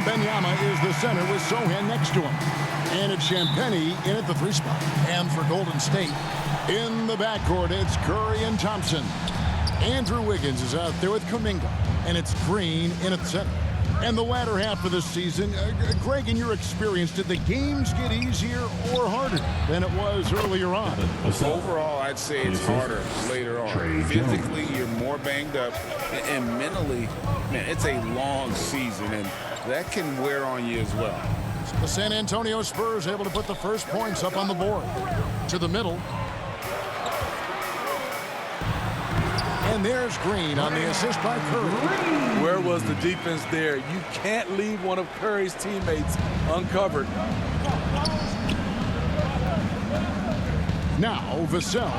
Wembanyama is the center with Sohan next to him. And it's Champagnie in at the 3 spot. And for Golden State, in the backcourt, it's Curry and Thompson. Andrew Wiggins is out there with Kuminga. And it's Green in at the center. And the latter half of the season, Greg, in your experience, did the games get easier or harder than it was earlier on? Overall, I'd say it's harder later on. Physically, you're more banged up. And mentally, man, it's a long season, and that can wear on you as well. The San Antonio Spurs able to put the first points up on the board. To the middle. And there's Green on the assist by Curry. Where was the defense there? You can't leave one of Curry's teammates uncovered. Now, Vassell.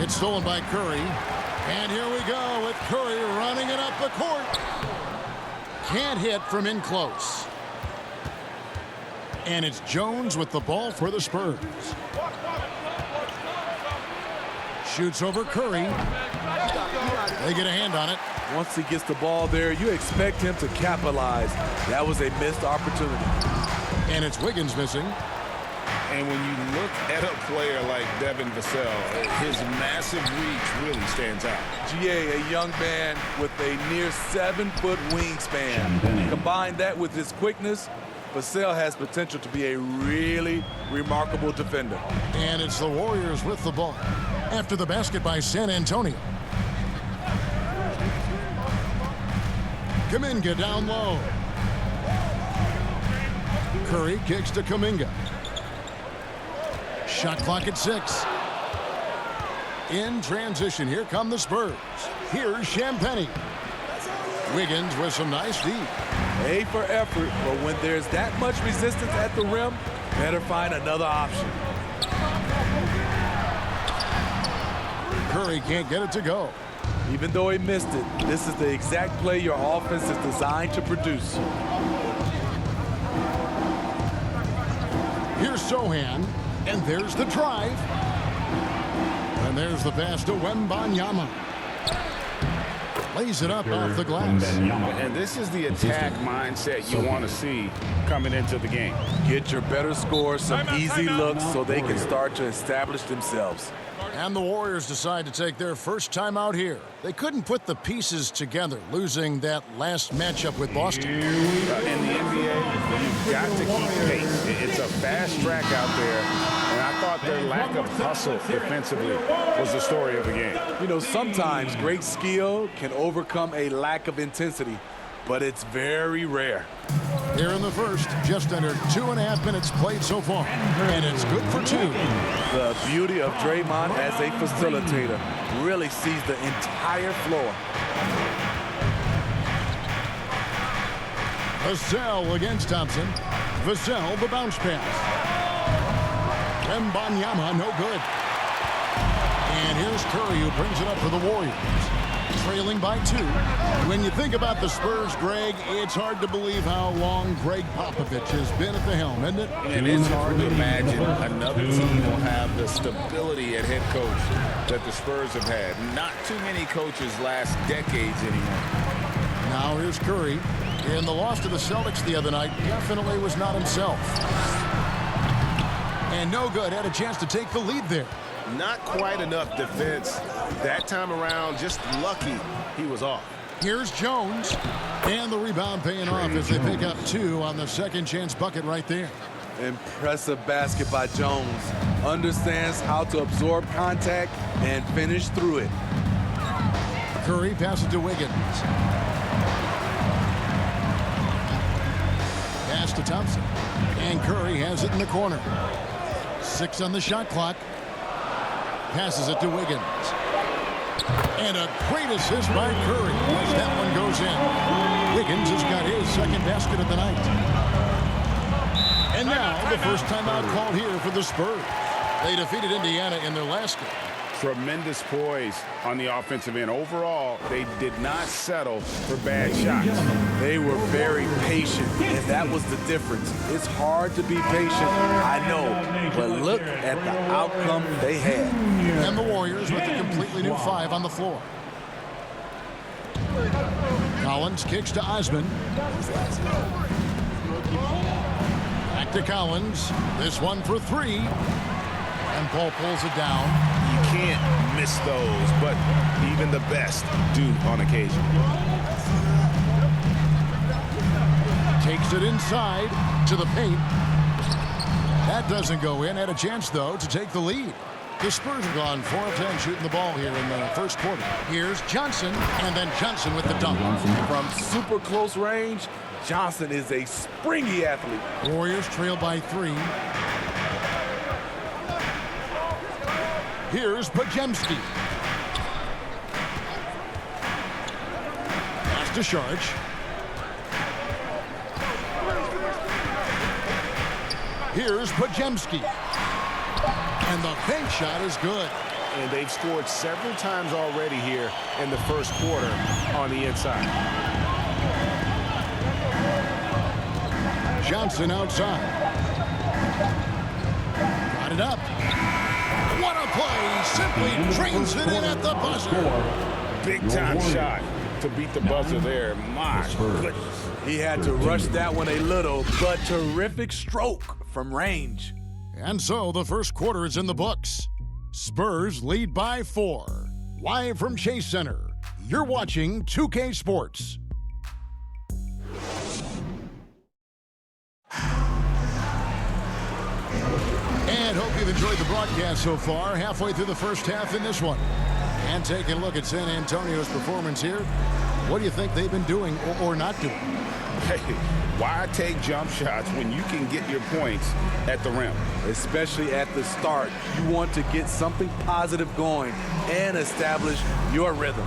It's stolen by Curry. And here we go with Curry running it up the court. Can't hit from in close. And it's Jones with the ball for the Spurs. Shoots over Curry. They get a hand on it. Once he gets the ball there, you expect him to capitalize. That was a missed opportunity. And it's Wiggins missing. And when you look at a player like Devin Vassell, his massive reach really stands out. GA, a young man with a near 7-foot wingspan. Combine that with his quickness, Vassell has potential to be a really remarkable defender. And it's the Warriors with the ball after the basket by San Antonio. Kuminga down low. Curry kicks to Kuminga. Shot clock at 6. In transition, here come the Spurs. Here's Champagnie. Wiggins with some nice deep. A for effort, but when there's that much resistance at the rim, better find another option. Curry can't get it to go. Even though he missed it, this is the exact play your offense is designed to produce. Here's Sohan, and there's the drive. And there's the pass to Wembanyama. Lays it up off the glass. And this is the attack mindset you want to see coming into the game. Get your better scores, some easy looks so they can start to establish themselves. And the Warriors decide to take their first time out here. They couldn't put the pieces together, losing that last matchup with Boston. In the NBA, you've got to keep pace. It's a fast track out there, and I thought their lack of hustle defensively was the story of the game. You know, sometimes great skill can overcome a lack of intensity, but it's very rare. Here in the first, just under 2.5 minutes played so far, and it's good for 2. The beauty of Draymond as a facilitator really sees the entire floor. Vassell against Thompson. Vassell, the bounce pass. Wembanyama, no good. And here's Curry, who brings it up for the Warriors. Trailing by 2. When you think about the Spurs, Greg, it's hard to believe how long Greg Popovich has been at the helm, isn't it? And it's hard to imagine another team will have the stability at head coach that the Spurs have had. Not too many coaches last decades anymore. Now here's Curry. In the loss to the Celtics the other night, definitely was not himself. And no good. Had a chance to take the lead there. Not quite enough defense that time around. Just lucky he was off. Here's Jones. And the rebound paying off as they pick up 2 on the second chance bucket right there. Impressive basket by Jones. Understands how to absorb contact and finish through it. Curry passes to Wiggins. Pass to Thompson. And Curry has it in the corner. 6 on the shot clock. Passes it to Wiggins. And a great assist by Curry as that one goes in. Wiggins has got his second basket of the night. And now the first timeout called here for the Spurs. They defeated Indiana in their last game. Tremendous poise on the offensive end. Overall, they did not settle for bad shots. They were very patient, and that was the difference. It's hard to be patient, I know, but look at the outcome they had. And the Warriors with a completely new 5 on the floor. Collins kicks to Osman. Back to Collins. This one for three. And Paul pulls it down. You can't miss those, but even the best do on occasion. Takes it inside to the paint. That doesn't go in. Had a chance, though, to take the lead. The Spurs have gone 4 of 10 shooting the ball here in the first quarter. Here's Johnson, and then Johnson with the dunk. From super close range, Johnson is a springy athlete. Warriors trail by 3. Here's Pajemski. Pass to Sharch. Here's Pajemski. And the bank shot is good. And they've scored several times already here in the first quarter on the inside. Johnson outside. Got it up. What a play. Simply drains it in at the buzzer. Big time shot to beat the buzzer there. My goodness. He had to rush that one a little, but terrific stroke from range. And so the first quarter is in the books. Spurs lead by 4. Live from Chase Center, you're watching 2K Sports. And hope you've enjoyed the broadcast so far. Halfway through the first half in this one. And taking a look at San Antonio's performance here. What do you think they've been doing or not doing? Hey, why take jump shots when you can get your points at the rim? Especially at the start. You want to get something positive going and establish your rhythm.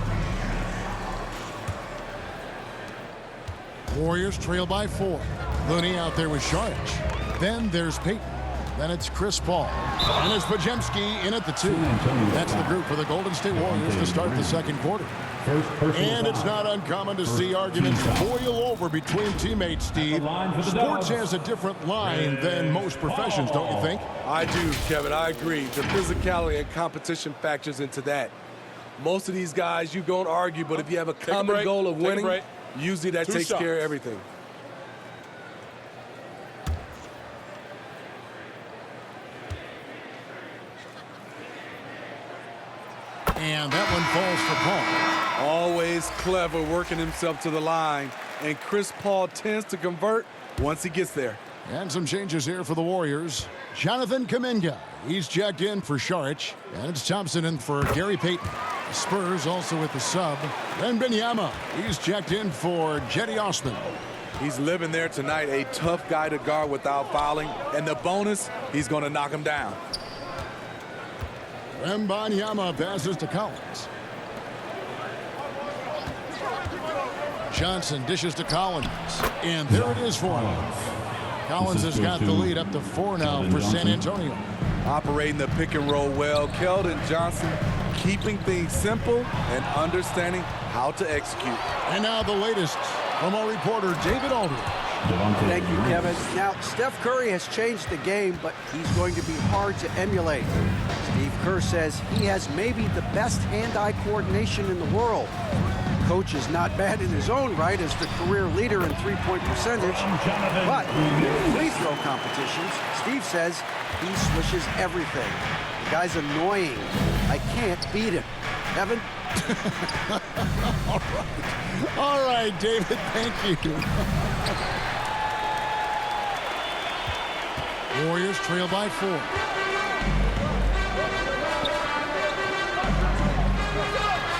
Warriors trail by 4. Looney out there with Sharch. Then there's Peyton. Then it's Chris Paul. And it's Pajemski in at the 2. That's the group for the Golden State Warriors to start the second quarter. And it's not uncommon to see arguments boil over between teammates, Steve. Sports has a different line than most professions, don't you think? I do, Kevin. I agree. The physicality and competition factors into that. Most of these guys, you go and argue, but if you have a common goal of winning, usually that takes care of everything. And that one falls for Paul. Always clever working himself to the line. And Chris Paul tends to convert once he gets there. And some changes here for the Warriors. Jonathan Kuminga. He's checked in for Sharch. And it's Thompson in for Gary Payton. The Spurs also with the sub. Then Benyama. He's checked in for Jetty Osman. He's living there tonight. A tough guy to guard without fouling. And the bonus, he's going to knock him down. Wembanyama passes to Collins. Johnson dishes to Collins. And there it is for him. Collins has got the lead up to 4 now for San Antonio. Operating the pick and roll well. Keldon Johnson keeping things simple and understanding how to execute. And now the latest from our reporter, David Aldridge. Thank you, Kevin. Now, Steph Curry has changed the game, but he's going to be hard to emulate. Steve Kerr says he has maybe the best hand-eye coordination in the world. Coach is not bad in his own right as the career leader in three-point percentage, but in free throw competitions, Steve says he swishes everything. The guy's annoying. I can't beat him. Kevin? All right, David, thank you. Warriors trail by 4.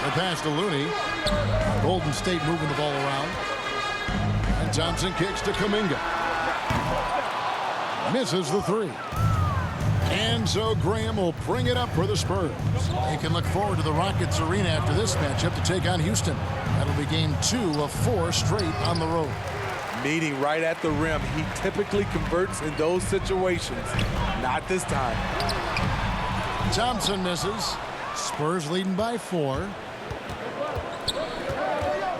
The pass to Looney. Golden State moving the ball around. And Thompson kicks to Kuminga. Misses the 3. And so Graham will bring it up for the Spurs. They can look forward to the Rockets Arena after this matchup to take on Houston. That'll be game 2 of 4 straight on the road. Meeting right at the rim. He typically converts in those situations. Not this time. Thompson misses. Spurs leading by 4.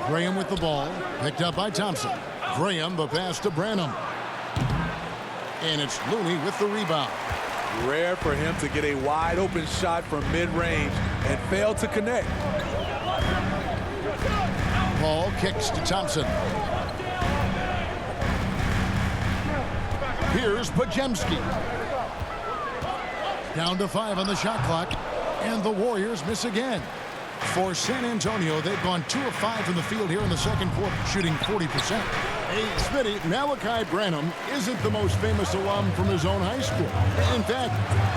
Graham with the ball. Picked up by Thompson. Graham, the pass to Branham. And it's Looney with the rebound. Rare for him to get a wide open shot from mid-range and fail to connect. Paul kicks to Thompson. Here's Pajemski. Down to 5 on the shot clock. And the Warriors miss again. For San Antonio, they've gone 2 of 5 from the field here in the second quarter, shooting 40%. Hey, Smitty, Malachi Branham isn't the most famous alum from his own high school. In fact,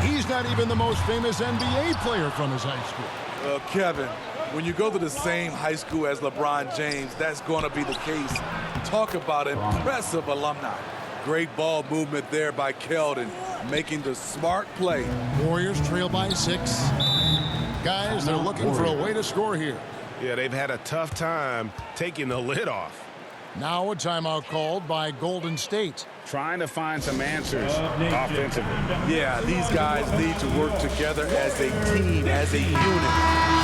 he's not even the most famous NBA player from his high school. Kevin, when you go to the same high school as LeBron James, that's going to be the case. Talk about impressive alumni. Great ball movement there by Keldon, making the smart play. Warriors trail by 6. Guys, they're looking for a way to score here. Yeah, they've had a tough time taking the lid off. Now a timeout called by Golden State. Trying to find some answers offensively. Yeah, these guys need to work together as a team, as a unit.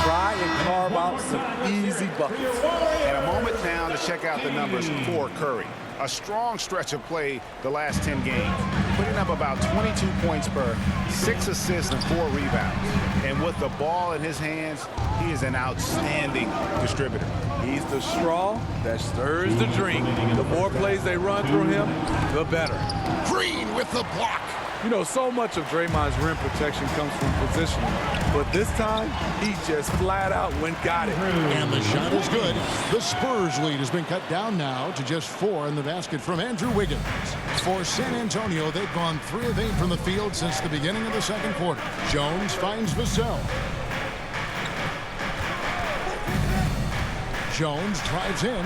Try and carve out some easy buckets. And a moment now to check out the numbers for Curry. A strong stretch of play the last 10 games, putting up about 22 points per, 6 assists and 4 rebounds. And with the ball in his hands, he is an outstanding distributor. He's the straw that stirs the drink. The more plays they run through him, the better. Green with the block. You know, so much of Draymond's rim protection comes from positioning. But this time, he just flat out got it. And the shot is good. The Spurs lead has been cut down now to just 4 in the basket from Andrew Wiggins. For San Antonio, they've gone 3 of 8 from the field since the beginning of the second quarter. Jones finds Vassell. Jones drives in,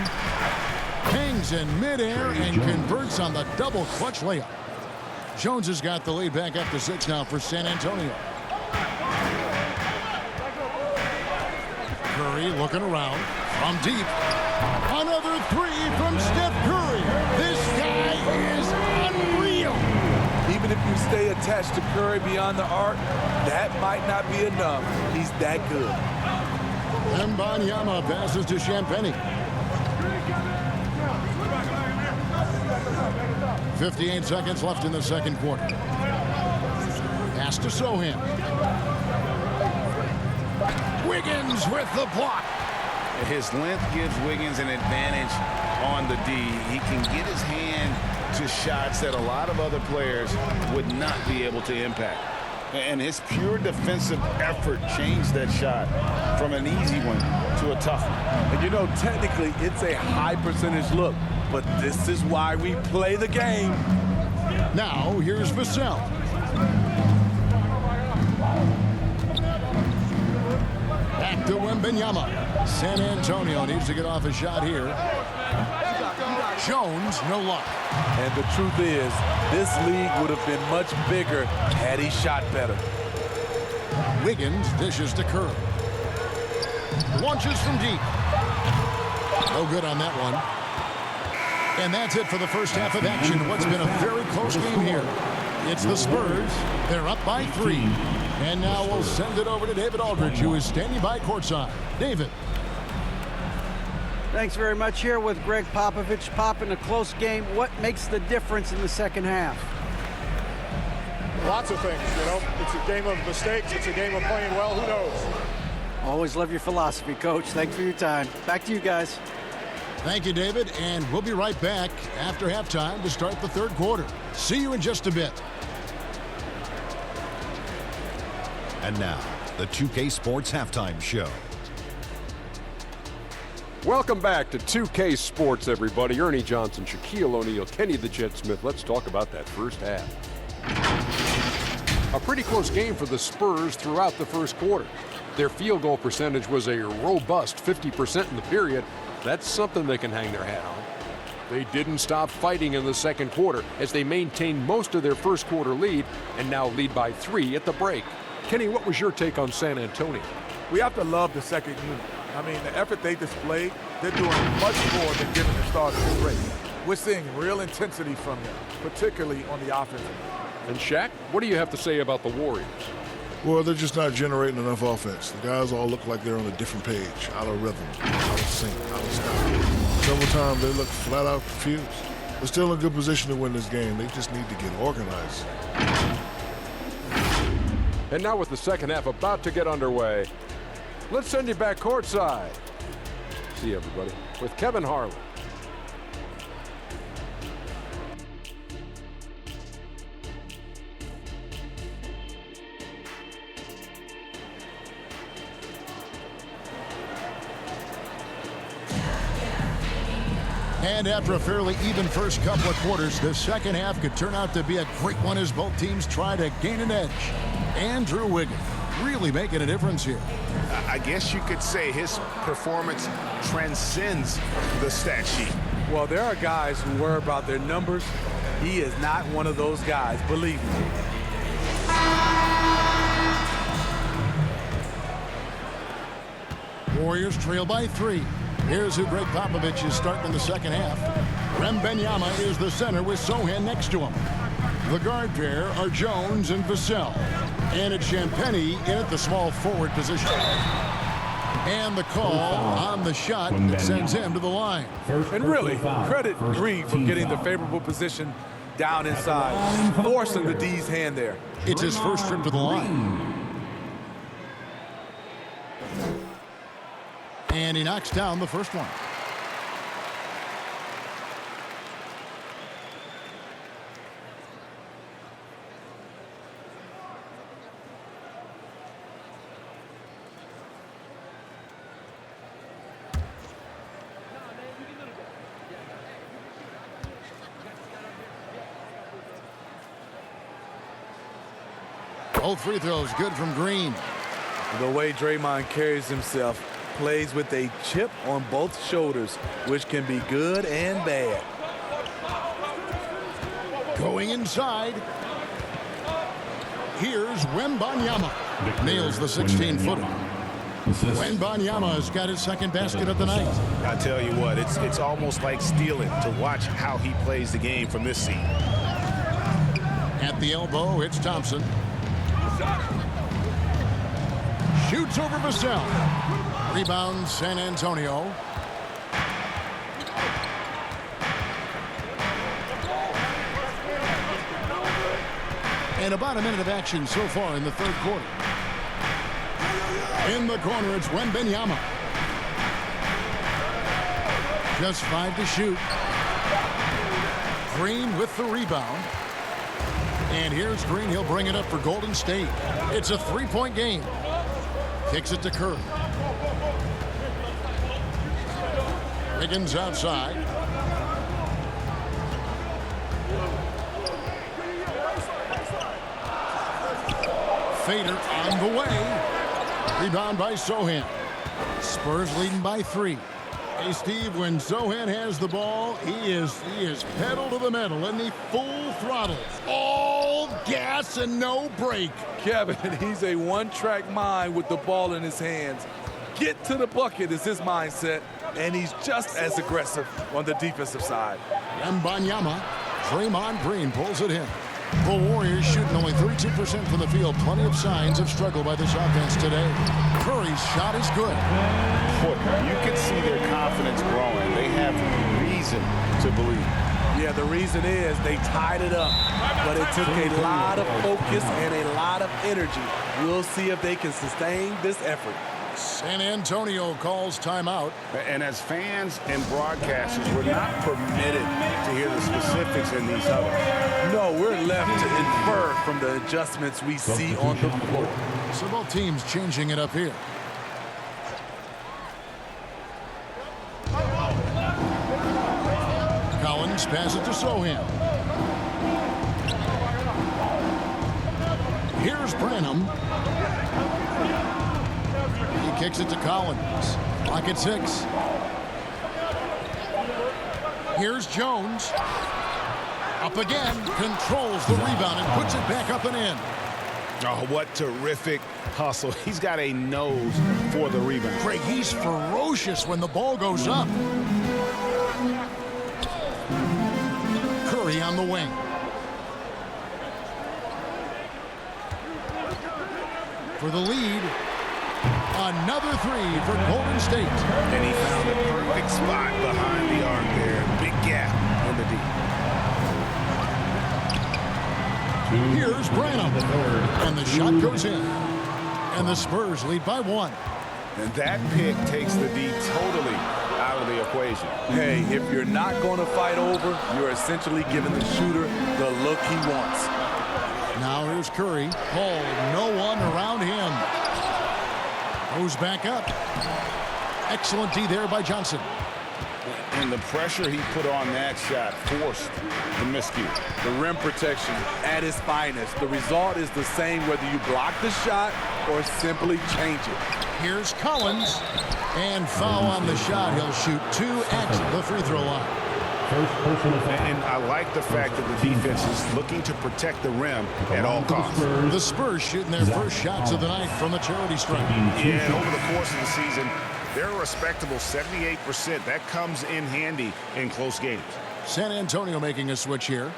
hangs in midair, and converts on the double clutch layup. Jones has got the lead back up to 6 now for San Antonio. Curry looking around from deep. Another 3 from Steph Curry. This guy is unreal. Even if you stay attached to Curry beyond the arc, that might not be enough. He's that good. Mbanyama passes to Champagny. 58 seconds left in the second quarter. Pass to Sohan. Wiggins with the block. His length gives Wiggins an advantage on the D. He can get his hand to shots that a lot of other players would not be able to impact. And his pure defensive effort changed that shot from an easy one to a tough one. And you know, technically, it's a high percentage look, but this is why we play the game. Now, here's Vassell. Back to Wembanyama. San Antonio needs to get off a shot here. Jones, no luck. And the truth is, this league would have been much bigger had he shot better. Wiggins dishes to Curry. Launches from deep. No good on that one. And that's it for the first half of action. What's been a very close game here. It's the Spurs. They're up by 3. And now we'll send it over to David Aldridge, who is standing by courtside. David. Thanks very much. Here with Greg Popovich. Pop, in a close game, what makes the difference in the second half? Lots of things, you know. It's a game of mistakes. It's a game of playing well. Who knows? Always love your philosophy, Coach. Thanks for your time. Back to you guys. Thank you, David. And we'll be right back after halftime to start the third quarter. See you in just a bit. And now, the 2K Sports Halftime Show. Welcome back to 2K Sports, everybody. Ernie Johnson, Shaquille O'Neal, Kenny the Jet Smith. Let's talk about that first half. A pretty close game for the Spurs throughout the first quarter. Their field goal percentage was a robust 50% in the period. That's something they can hang their hat on. They didn't stop fighting in the second quarter as they maintained most of their first quarter lead and now lead by 3 at the break. Kenny, what was your take on San Antonio? We have to love the second unit. I mean, the effort they displayed, they're doing much more than giving the starters a break. We're seeing real intensity from them, particularly on the offensive end. And Shaq, what do you have to say about the Warriors? Well, they're just not generating enough offense. The guys all look like they're on a different page, out of rhythm, out of sync, out of style. Several times they look flat out confused. They're still in a good position to win this game. They just need to get organized. And now with the second half about to get underway, let's send you back courtside. See you, everybody, with Kevin Harlan. And after a fairly even first couple of quarters, the second half could turn out to be a great one as both teams try to gain an edge. Andrew Wiggins really making a difference here. I guess you could say his performance transcends the stat sheet. Well, there are guys who worry about their numbers. He is not one of those guys, believe me. Warriors trail by 3. Here's who Greg Popovich is starting in the second half. Wembanyama is the center with Sohan next to him. The guard pair are Jones and Vassell. And it's Champagnie in at the small forward position. And the call on the shot that sends him to the line. And really, credit Green for getting the favorable position down inside, forcing the D's hand there. It's his first trip to the line. And he knocks down the first one. Both free throws good from Green. The way Draymond carries himself, plays with a chip on both shoulders, which can be good and bad. Going inside. Here's Wembanyama. Nails the 16-footer. Wembanyama has got his second basket of the night. I tell you what, it's almost like stealing to watch how he plays the game from this seat. At the elbow, it's Thompson. Shoots over Vassell. Rebound, San Antonio. And about a minute of action so far in the third quarter. In the corner, it's Wembanyama. Just 5 to shoot. Green with the rebound. And here's Green. He'll bring it up for Golden State. It's a 3-point game. Kicks it to Curry. Wiggins outside. Fader on the way. Rebound by Sohan. Spurs leading by 3. Hey, Steve, when Sohan has the ball, he is pedal to the metal in the full throttle. All gas and no brake. Kevin, he's a one-track mind with the ball in his hands. Get to the bucket is his mindset, and he's just as aggressive on the defensive side. Wembanyama, Draymond Green pulls it in. The Warriors shooting only 32% from the field. Plenty of signs of struggle by this offense today. Curry's shot is good. You can see their confidence growing. They have reason to believe. Yeah, the reason is they tied it up, but it took a lot of focus and a lot of energy. We'll see if they can sustain this effort. San Antonio calls timeout. And as fans and broadcasters, we're not permitted to hear the specifics in these huddles. No, we're left to infer from the adjustments we see on the floor. So both teams changing it up here. Collins passes it to Sohan. Here's Branham. He kicks it to Collins. Clock at 6. Here's Jones. Up again. Controls the rebound and puts it back up and in. Oh, what terrific hustle. He's got a nose for the rebound. Craig, he's ferocious when the ball goes up. Curry on the wing. For the lead. Another 3 for Golden State. And he found a perfect spot behind the arc there. Big gap in the D. Here's Branham. And the shot goes in. And the Spurs lead by 1. And that pick takes the D totally out of the equation. Hey, if you're not going to fight over, you're essentially giving the shooter the look he wants. Now here's Curry. Hold, no one around him. Goes back up. Excellent D there by Johnson. And the pressure he put on that shot forced the miscue. The rim protection at its finest. The result is the same whether you block the shot or simply change it. Here's Collins. And foul on the shot. He'll shoot 2 at the free throw line. And I like the fact that the defense is looking to protect the rim at all costs. The Spurs shooting their first shots of the night from the charity stripe. Yeah, and over the course of the season, they're a respectable 78%. That comes in handy in close games. San Antonio making a switch here.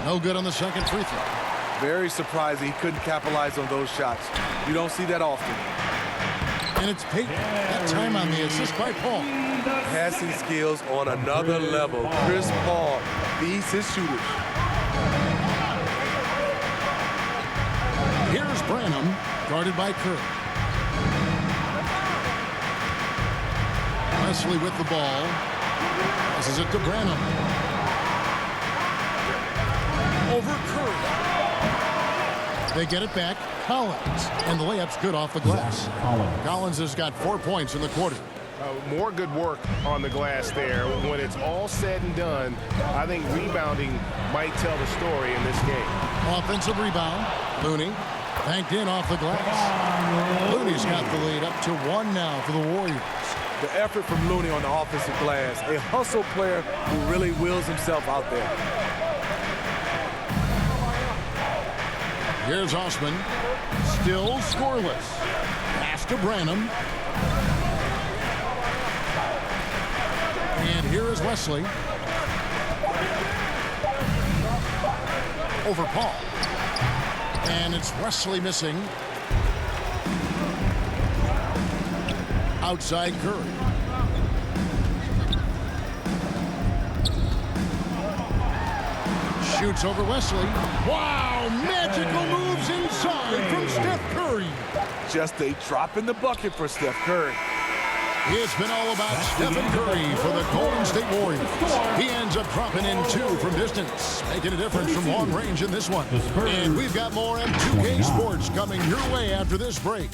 No good on the second free throw. Very surprising he couldn't capitalize on those shots. You don't see that often. And it's Peyton. That time on the assist by Paul. Passing skills on another level. Chris Paul beats his shooters. Here's Branham, guarded by Curry. Wesley with the ball. Passes it to Branham. Over Curry. They get it back. Collins. And the layup's good off the glass. Collins has got 4 points in the quarter. More good work on the glass there. When it's all said and done, I think rebounding might tell the story in this game. Offensive rebound. Looney banked in off the glass. Looney's got the lead up to 1 now for the Warriors. The effort from Looney on the offensive glass. A hustle player who really wills himself out there. Here's Osman. Still scoreless. Pass to Branham. And here is Wesley. Over Paul. And it's Wesley missing. Outside Curry. Shoots over Wesley. Wow, magical moves inside from Steph Curry. Just a drop in the bucket for Steph Curry. It's been all about Stephen Curry for the Golden State Warriors. He ends up dropping in 2 from distance, making a difference from long range in this one. And we've got more M2K Sports coming your way after this break.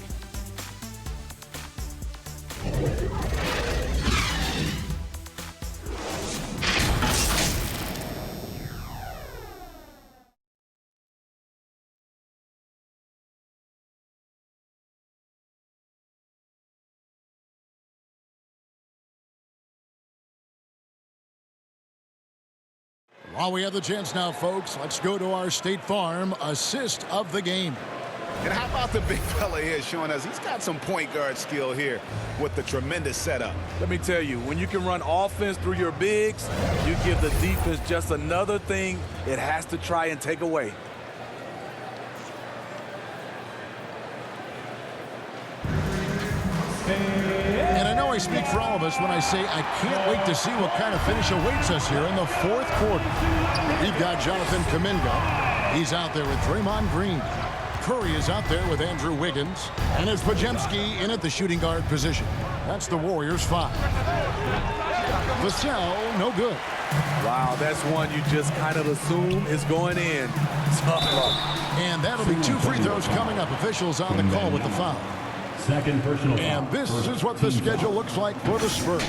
While we have the chance now, folks, let's go to our State Farm assist of the game. And how about the big fella here showing us he's got some point guard skill here with the tremendous setup. Let me tell you, when you can run offense through your bigs, you give the defense just another thing it has to try and take away. And I know I speak for all of us when I say I can't wait to see what kind of finish awaits us here in the 4th quarter. We've got Jonathan Kuminga. He's out there with Draymond Green. Curry is out there with Andrew Wiggins. And it's Pajemski in at the shooting guard position. That's the Warriors 5. Vassell, no good. Wow, that's one you just kind of assume is going in. Tough luck. And that'll be 2 free throws coming up. Officials on the call with the foul. Second personal foul. And this is what the schedule looks like for the Spurs.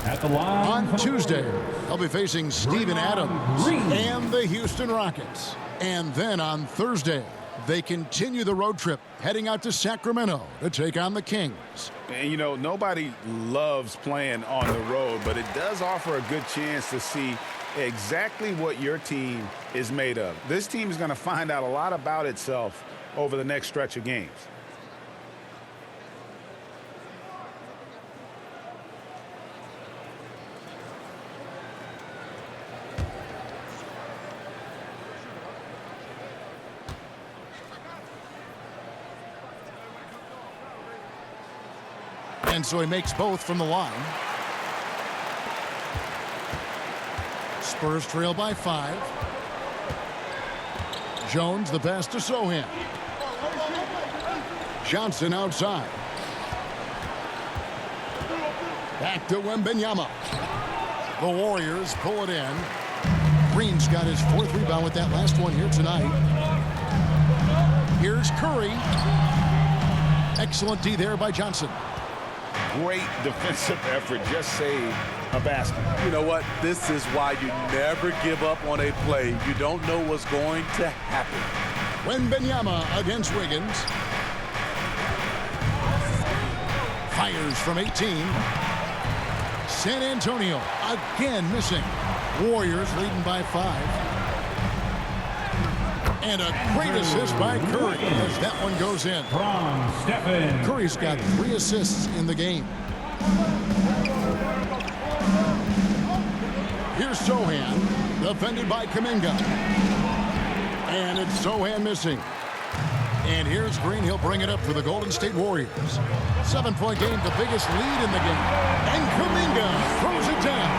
At the line on Tuesday, they'll be facing Steven Adams and the Houston Rockets. And then on Thursday, they continue the road trip, heading out to Sacramento to take on the Kings. And, you know, nobody loves playing on the road, but it does offer a good chance to see exactly what your team is made of. This team is going to find out a lot about itself over the next stretch of games. And so he makes both from the line. Spurs trail by 5. Jones, the pass to Sohan. Johnson outside. Back to Wembanyama. The Warriors pull it in. Green's got his 4th rebound with that last one here tonight. Here's Curry. Excellent D there by Johnson. Great defensive effort. Just saved a basket. You know what? This is why you never give up on a play. You don't know what's going to happen. Wembanyama against Wiggins. Fires from 18. San Antonio again missing. Warriors leading by 5. And a great assist by Curry as that one goes in. Curry's got 3 assists in the game. Here's Sohan, defended by Kuminga. And it's Sohan missing. And here's Green. He'll bring it up for the Golden State Warriors. 7-point game, the biggest lead in the game. And Kuminga throws it down.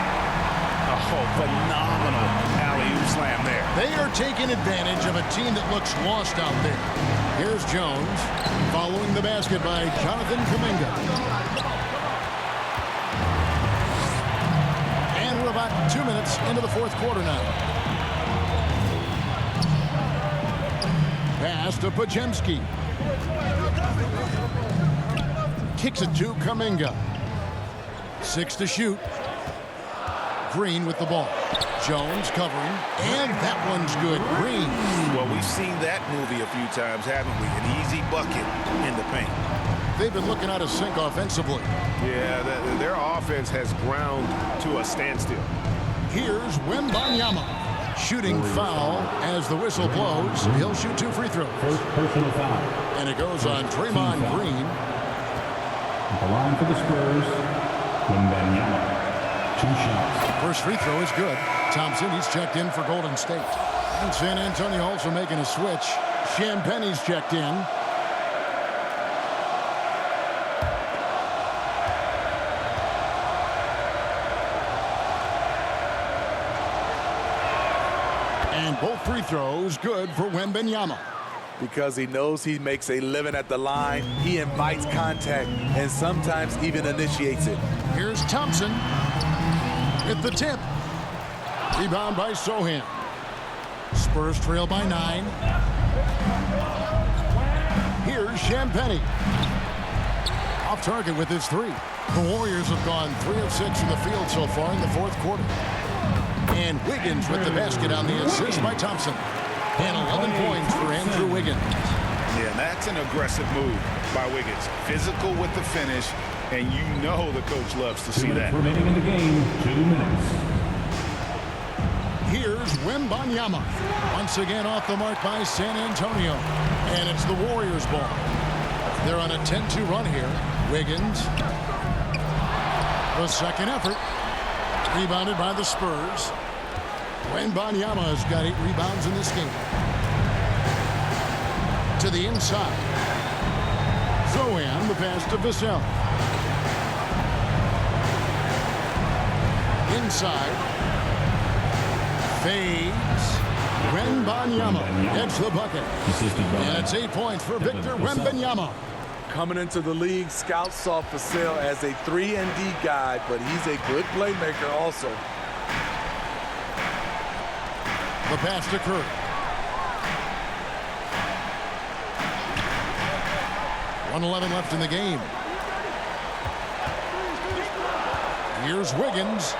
Oh, phenomenal alley-oop slam there. They are taking advantage of a team that looks lost out there. Here's Jones following the basket by Jonathan Kuminga. And we're about 2 minutes into the 4th quarter now. Pass to Podziemski. Kicks it to Kuminga. 6 to shoot. Green with the ball. Jones covering, and that one's good. Green. Well, we've seen that movie a few times, haven't we? An easy bucket in the paint. They've been looking out of sync offensively. Yeah, their offense has ground to a standstill. Here's Wembanyama. Shooting foul as the whistle blows. He'll shoot 2 free throws. First personal foul. And it goes on Draymond Green. At the line for the Spurs, Wembanyama. 2 shots. First free throw is good. Thompson, he's checked in for Golden State. And San Antonio also making a switch. Champagne's checked in. And both free throws good for Wembanyama. Because he knows he makes a living at the line, he invites contact and sometimes even initiates it. Here's Thompson with the tip. Rebound by Sohan. Spurs trail by 9. Here's Champagnie. Off target with his 3. The Warriors have gone 3 of 6 from the field so far in the 4th quarter. And Wiggins with the basket on the assist by Thompson. And 11 points for Andrew Wiggins. Yeah, that's an aggressive move by Wiggins. Physical with the finish, and you know the coach loves to see that. Remaining in the game, 2 minutes. Here's Wembanyama. Once again off the mark by San Antonio. And it's the Warriors' ball. They're on a 10-2 run here. Wiggins. The second effort. Rebounded by the Spurs. Wembanyama has got 8 rebounds in this game. To the inside. Sohan, the pass to Vassell. Inside. Fades. Wembanyama gets the bucket. And it's 8 points for Victor Wembanyama. Coming into the league, scouts saw Vassell as a 3-and-D guy, but he's a good playmaker also. The pass to Curry. .111 left in the game. Here's Wiggins.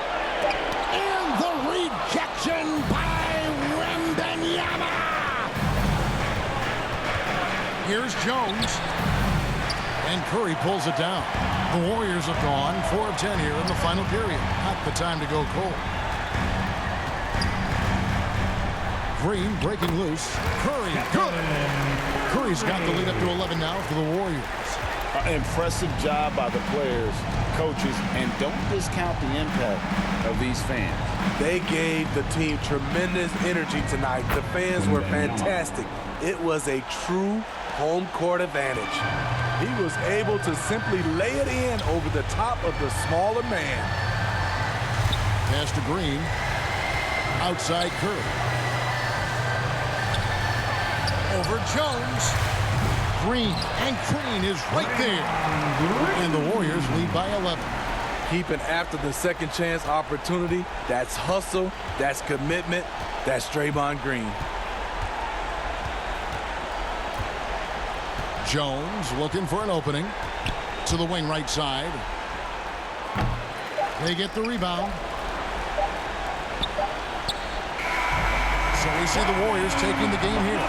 And the rejection by Wembanyama. Here's Jones. And Curry pulls it down. The Warriors have gone 4 of 10 here in the final period. Not the time to go cold. Green breaking loose. Curry, good. Curry's got the lead up to 11 now for the Warriors. Impressive job by the players, coaches, and don't discount the impact of these fans. They gave the team tremendous energy tonight. The fans were fantastic. It was a true home court advantage. He was able to simply lay it in over the top of the smaller man. Pass to Green. Outside Curry. Over Jones. Green. And Green is right there. And the Warriors lead by 11. Keeping after the second chance opportunity, that's hustle, that's commitment, that's Draymond Green. Jones looking for an opening to the wing right side. They get the rebound. So we see the Warriors taking the game here.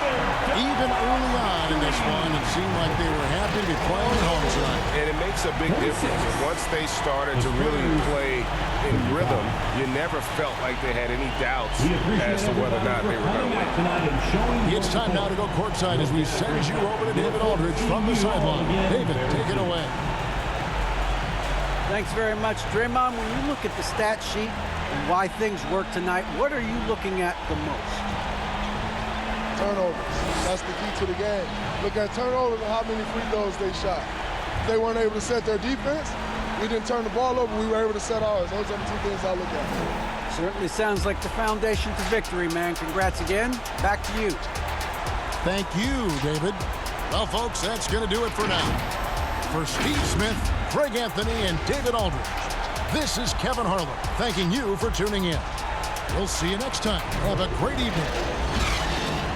Even early on in this one, it seemed like they were happy to be playing at home tonight. And it makes a big difference. Once they started to really play in rhythm, you never felt like they had any doubts as to whether or not they were going to win. It's time now to go courtside as we send you over to David Aldridge from the sideline. David, take it away. Thanks very much, Draymond. When you look at the stat sheet and why things work tonight, what are you looking at the most? Turnovers. That's the key to the game. Look at turnovers and how many free throws they shot. If they weren't able to set their defense, we didn't turn the ball over, we were able to set ours. Those are the two things I look at. Certainly sounds like the foundation to victory, man. Congrats again. Back to you. Thank you, David. Well, folks, that's going to do it for now. For Steve Smith, Craig Anthony, and David Aldridge, this is Kevin Harlan thanking you for tuning in. We'll see you next time. Have a great evening.